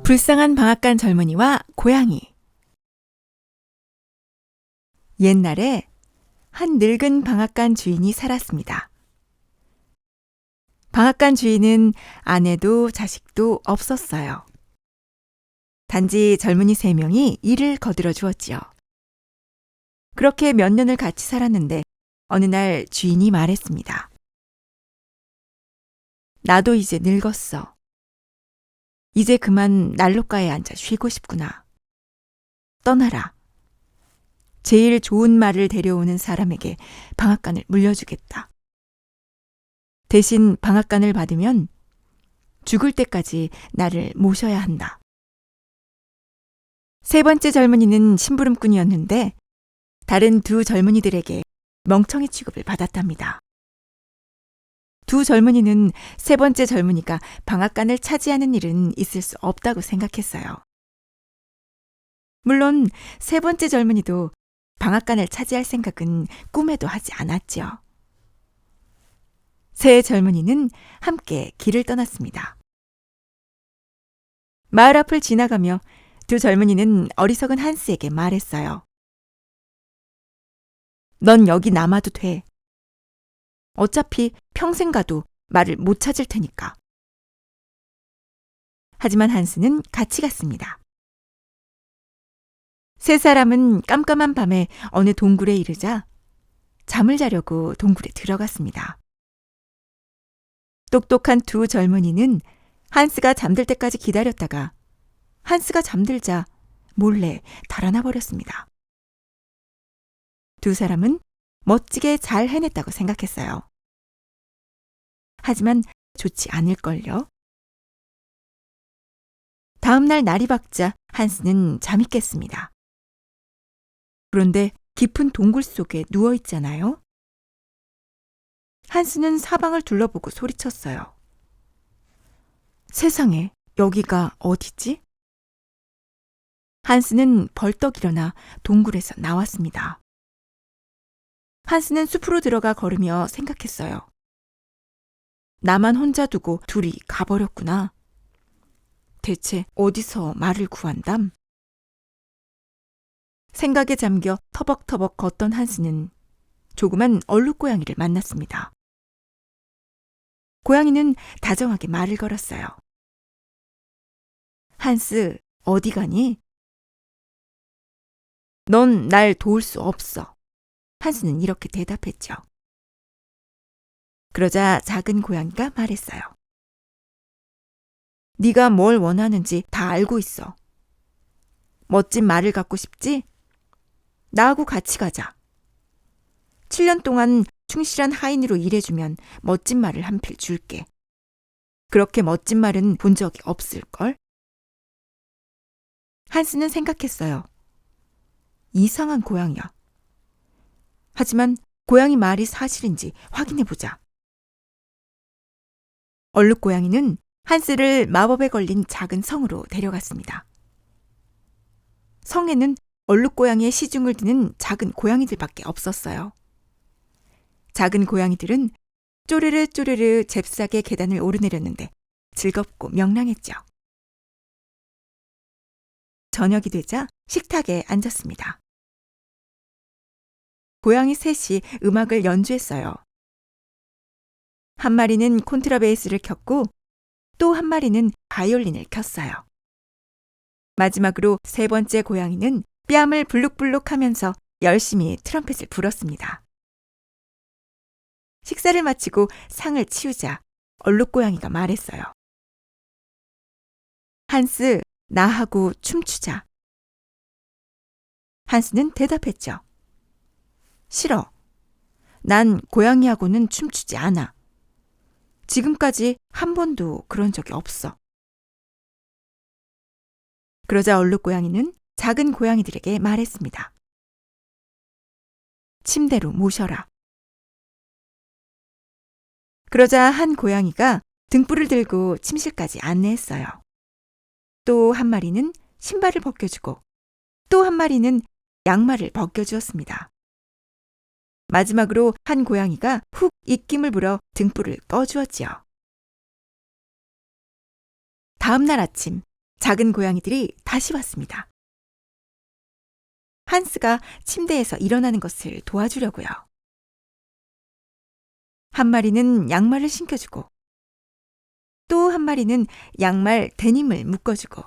불쌍한 방앗간 젊은이와 고양이. 옛날에 한 늙은 방앗간 주인이 살았습니다. 방앗간 주인은 아내도 자식도 없었어요. 단지 젊은이 3명이 일을 거들어 주었지요. 그렇게 몇 년을 같이 살았는데 어느 날 주인이 말했습니다. 나도 이제 늙었어. 이제 그만 난로가에 앉아 쉬고 싶구나. 떠나라. 제일 좋은 말을 데려오는 사람에게 방앗간을 물려주겠다. 대신 방앗간을 받으면 죽을 때까지 나를 모셔야 한다. 3번째 젊은이는 심부름꾼이었는데 다른 2 젊은이들에게 멍청이 취급을 받았답니다. 2 젊은이는 3번째 젊은이가 방앗간을 차지하는 일은 있을 수 없다고 생각했어요. 물론 3번째 젊은이도 방앗간을 차지할 생각은 꿈에도 하지 않았지요. 3 젊은이는 함께 길을 떠났습니다. 마을 앞을 지나가며 2 젊은이는 어리석은 한스에게 말했어요. 넌 여기 남아도 돼. 어차피 평생 가도 말을 못 찾을 테니까. 하지만 한스는 같이 갔습니다. 3 사람은 깜깜한 밤에 어느 동굴에 이르자 잠을 자려고 동굴에 들어갔습니다. 똑똑한 2 젊은이는 한스가 잠들 때까지 기다렸다가 한스가 잠들자 몰래 달아나 버렸습니다. 2 사람은 멋지게 잘 해냈다고 생각했어요. 하지만 좋지 않을걸요. 다음 날 날이 밝자 한스는 잠이 깼습니다. 그런데 깊은 동굴 속에 누워 있잖아요. 한스는 사방을 둘러보고 소리쳤어요. 세상에, 여기가 어디지? 한스는 벌떡 일어나 동굴에서 나왔습니다. 한스는 숲으로 들어가 걸으며 생각했어요. 나만 혼자 두고 둘이 가버렸구나. 대체 어디서 말을 구한담? 생각에 잠겨 터벅터벅 걷던 한스는 조그만 얼룩고양이를 만났습니다. 고양이는 다정하게 말을 걸었어요. 한스, 어디 가니? 넌 날 도울 수 없어. 한스는 이렇게 대답했죠. 그러자 작은 고양이가 말했어요. 네가 뭘 원하는지 다 알고 있어. 멋진 말을 갖고 싶지? 나하고 같이 가자. 7년 동안 충실한 하인으로 일해주면 멋진 말을 한 필 줄게. 그렇게 멋진 말은 본 적이 없을걸? 한스는 생각했어요. 이상한 고양이야. 하지만 고양이 말이 사실인지 확인해보자. 얼룩고양이는 한스를 마법에 걸린 작은 성으로 데려갔습니다. 성에는 얼룩고양이의 시중을 드는 작은 고양이들밖에 없었어요. 작은 고양이들은 쪼르르 쪼르르 잽싸게 계단을 오르내렸는데 즐겁고 명랑했죠. 저녁이 되자 식탁에 앉았습니다. 고양이 3이 음악을 연주했어요. 한 마리는 콘트라베이스를 켰고 또 한 마리는 바이올린을 켰어요. 마지막으로 3번째 고양이는 뺨을 불룩불룩 하면서 열심히 트럼펫을 불었습니다. 식사를 마치고 상을 치우자 얼룩고양이가 말했어요. 한스, 나하고 춤추자. 한스는 대답했죠. 싫어. 난 고양이하고는 춤추지 않아. 지금까지 한 번도 그런 적이 없어. 그러자 얼룩고양이는 작은 고양이들에게 말했습니다. 침대로 모셔라. 그러자 한 고양이가 등불을 들고 침실까지 안내했어요. 또 한 마리는 신발을 벗겨주고 또 한 마리는 양말을 벗겨주었습니다. 마지막으로 한 고양이가 훅 입김을 불어 등불을 꺼주었지요. 다음 날 아침 작은 고양이들이 다시 왔습니다. 한스가 침대에서 일어나는 것을 도와주려고요. 한 마리는 양말을 신겨주고 또 한 마리는 양말 데님을 묶어주고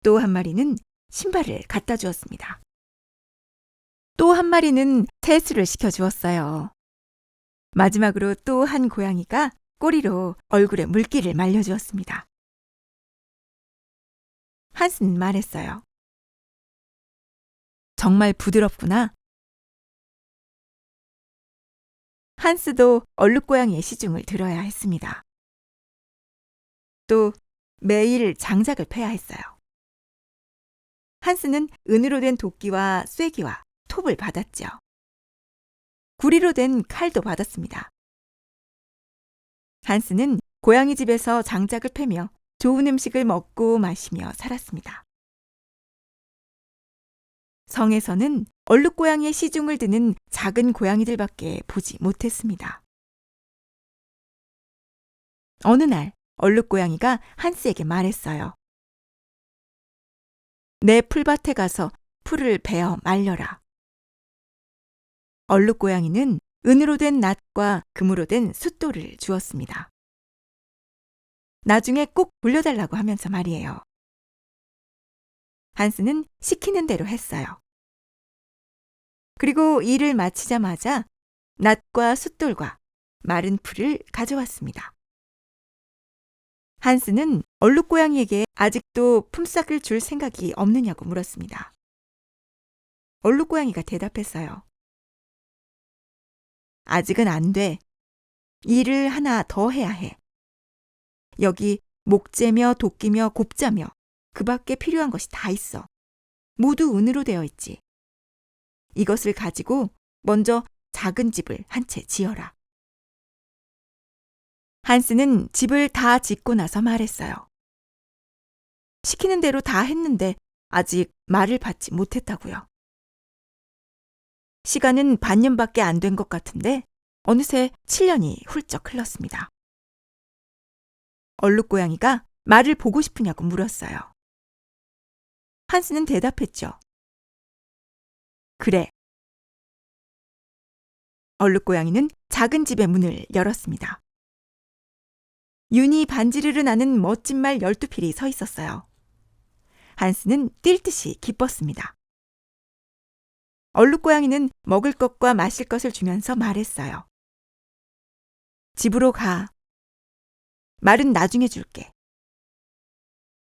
또 한 마리는 신발을 갖다 주었습니다. 또 한 마리는 세수를 시켜주었어요. 마지막으로 또 한 고양이가 꼬리로 얼굴에 물기를 말려주었습니다. 한스는 말했어요. 정말 부드럽구나. 한스도 얼룩고양이의 시중을 들어야 했습니다. 또 매일 장작을 패야 했어요. 한스는 은으로 된 도끼와 쐐기와 톱을 받았죠. 구리로 된 칼도 받았습니다. 한스는 고양이 집에서 장작을 패며 좋은 음식을 먹고 마시며 살았습니다. 성에서는 얼룩고양이의 시중을 드는 작은 고양이들밖에 보지 못했습니다. 어느 날 얼룩고양이가 한스에게 말했어요. 내 풀밭에 가서 풀을 베어 말려라. 얼룩고양이는 은으로 된 낫과 금으로 된 숫돌을 주었습니다. 나중에 꼭 돌려달라고 하면서 말이에요. 한스는 시키는 대로 했어요. 그리고 일을 마치자마자 낫과 숫돌과 마른 풀을 가져왔습니다. 한스는 얼룩고양이에게 아직도 품삯을 줄 생각이 없느냐고 물었습니다. 얼룩고양이가 대답했어요. 아직은 안 돼. 일을 하나 더 해야 해. 여기 목재며 도끼며 곱자며 그 밖에 필요한 것이 다 있어. 모두 은으로 되어 있지. 이것을 가지고 먼저 작은 집을 한 채 지어라. 한스는 집을 다 짓고 나서 말했어요. 시키는 대로 다 했는데 아직 말을 받지 못했다고요. 시간은 반년밖에 안 된 것 같은데 어느새 7년이 훌쩍 흘렀습니다. 얼룩고양이가 말을 보고 싶으냐고 물었어요. 한스는 대답했죠. 그래. 얼룩고양이는 작은 집의 문을 열었습니다. 윤이 반지르르 나는 멋진 말 12필이 서 있었어요. 한스는 뛸 듯이 기뻤습니다. 얼룩고양이는 먹을 것과 마실 것을 주면서 말했어요. 집으로 가. 말은 나중에 줄게.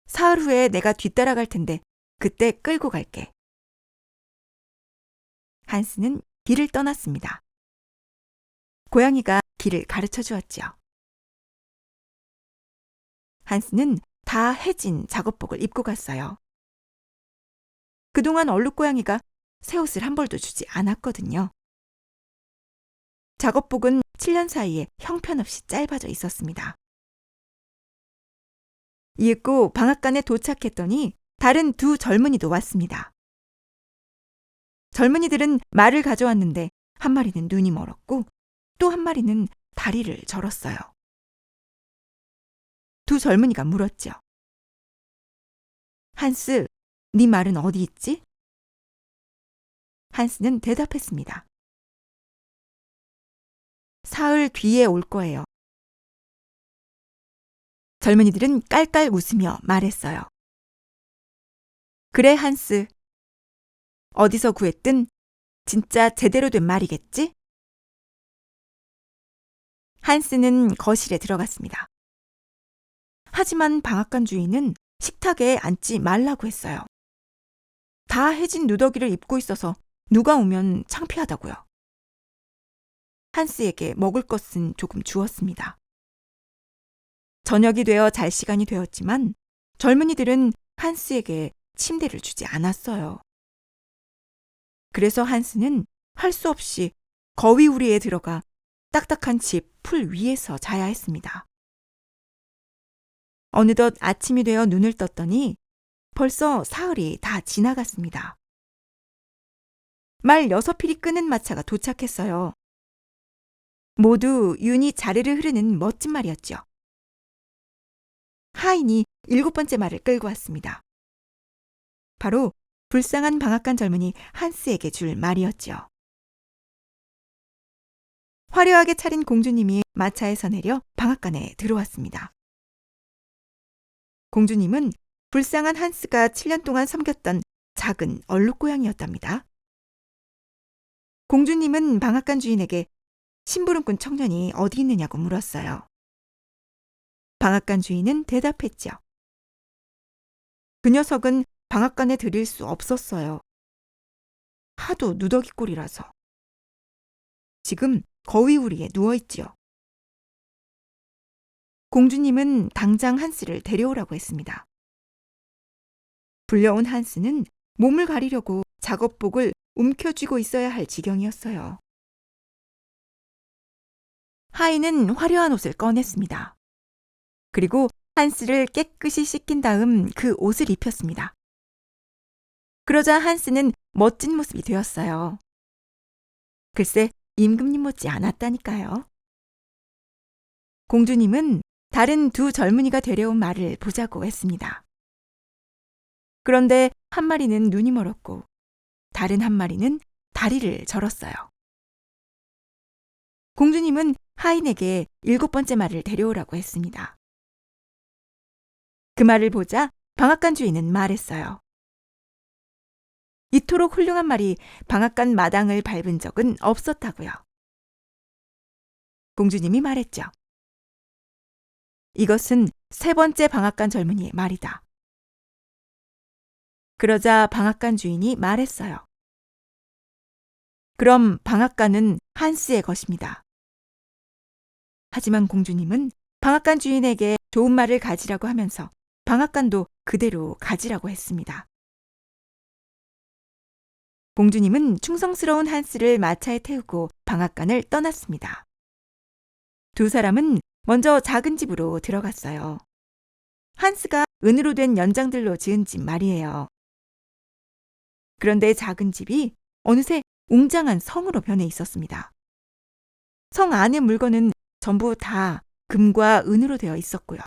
사흘 후에 내가 뒤따라갈 텐데 그때 끌고 갈게. 한스는 길을 떠났습니다. 고양이가 길을 가르쳐 주었지요. 한스는 다 해진 작업복을 입고 갔어요. 그동안 얼룩고양이가 새 옷을 한 벌도 주지 않았거든요. 작업복은 7년 사이에 형편없이 짧아져 있었습니다. 입고 방앗간에 도착했더니 다른 두 젊은이도 왔습니다. 젊은이들은 말을 가져왔는데 한 마리는 눈이 멀었고 또 한 마리는 다리를 절었어요. 두 젊은이가 물었죠. 한스, 네 말은 어디 있지? 한스는 대답했습니다. 사흘 뒤에 올 거예요. 젊은이들은 깔깔 웃으며 말했어요. 그래, 한스. 어디서 구했든 진짜 제대로 된 말이겠지? 한스는 거실에 들어갔습니다. 하지만 방앗간 주인은 식탁에 앉지 말라고 했어요. 다 해진 누더기를 입고 있어서 누가 오면 창피하다고요. 한스에게 먹을 것은 조금 주었습니다. 저녁이 되어 잘 시간이 되었지만 젊은이들은 한스에게 침대를 주지 않았어요. 그래서 한스는 할 수 없이 거위우리에 들어가 딱딱한 집 풀 위에서 자야 했습니다. 어느덧 아침이 되어 눈을 떴더니 벌써 사흘이 다 지나갔습니다. 말 6필이 끄는 마차가 도착했어요. 모두 윤이 자르르 흐르는 멋진 말이었죠. 하인이 7번째 말을 끌고 왔습니다. 바로 불쌍한 방앗간 젊은이 한스에게 줄 말이었죠. 화려하게 차린 공주님이 마차에서 내려 방앗간에 들어왔습니다. 공주님은 불쌍한 한스가 7년 동안 섬겼던 작은 얼룩고양이였답니다. 공주님은 방앗간 주인에게 심부름꾼 청년이 어디 있느냐고 물었어요. 방앗간 주인은 대답했죠. 그 녀석은 방앗간에 들일 수 없었어요. 하도 누더기꼴이라서. 지금 거위우리에 누워있지요. 공주님은 당장 한스를 데려오라고 했습니다. 불려온 한스는 몸을 가리려고 작업복을 움켜쥐고 있어야 할 지경이었어요. 하인은 화려한 옷을 꺼냈습니다. 그리고 한스를 깨끗이 씻긴 다음 그 옷을 입혔습니다. 그러자 한스는 멋진 모습이 되었어요. 글쎄, 임금님 못지 않았다니까요. 공주님은 다른 두 젊은이가 데려온 말을 보자고 했습니다. 그런데 한 마리는 눈이 멀었고 다른 한 마리는 다리를 절었어요. 공주님은 하인에게 7번째 말을 데려오라고 했습니다. 그 말을 보자 방앗간 주인은 말했어요. 이토록 훌륭한 말이 방앗간 마당을 밟은 적은 없었다고요. 공주님이 말했죠. 이것은 3번째 방앗간 젊은이의 말이다. 그러자 방앗간 주인이 말했어요. 그럼 방앗간은 한스의 것입니다. 하지만 공주님은 방앗간 주인에게 좋은 말을 가지라고 하면서 방앗간도 그대로 가지라고 했습니다. 공주님은 충성스러운 한스를 마차에 태우고 방앗간을 떠났습니다. 두 사람은 먼저 작은 집으로 들어갔어요. 한스가 은으로 된 연장들로 지은 집 말이에요. 그런데 작은 집이 어느새 웅장한 성으로 변해 있었습니다. 성 안의 물건은 전부 다 금과 은으로 되어 있었고요.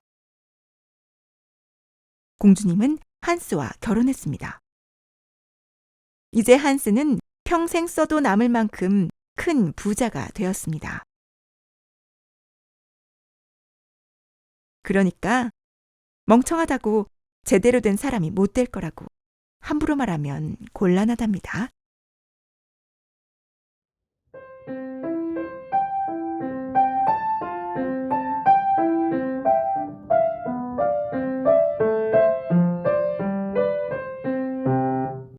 공주님은 한스와 결혼했습니다. 이제 한스는 평생 써도 남을 만큼 큰 부자가 되었습니다. 그러니까 멍청하다고 제대로 된 사람이 못 될 거라고 함부로 말하면 곤란하답니다.